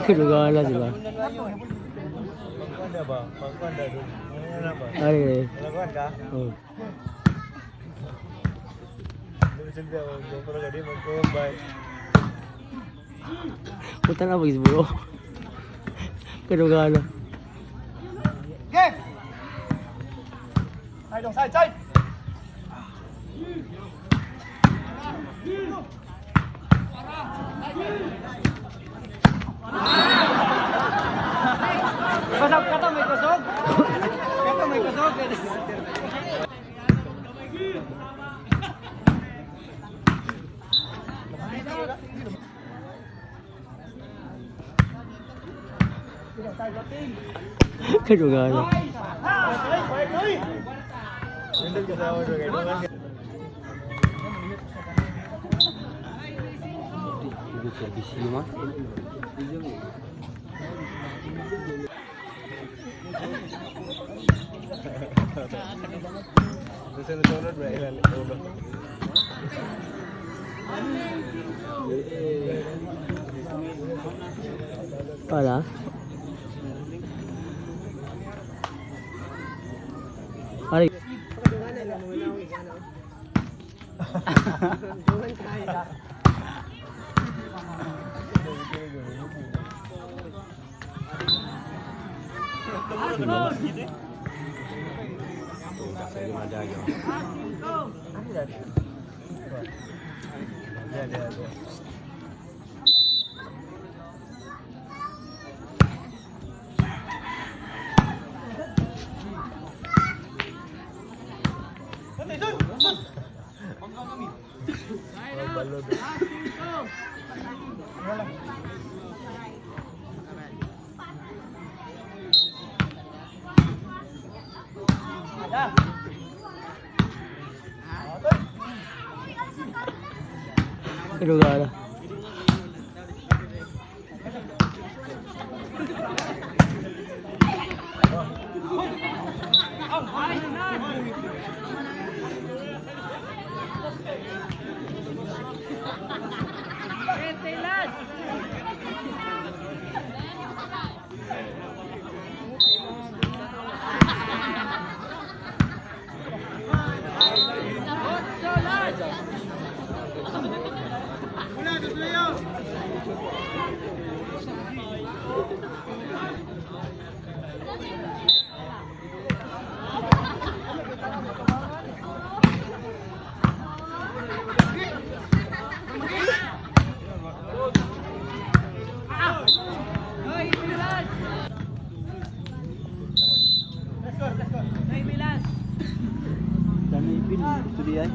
Pinugala, di ba? Pagkanda ba? Pagkanda doon. Ano ba? Ay, eh. Nalakuan ka? Oh. Doon sila, doon pala ka di mag-kumbay. Punta na mag-isburo. Pinugala. Game! Side dong, side, side! Kusog ka to, may kusog? Kato may kusog? Pinugala. Hindi ka sa order kayo naman. Hindi siya busy mo. Sunod-sunod ba? Ilan? Ulo. Pala? Ay. Balod. Pinugala. Dami pin, ito diyan.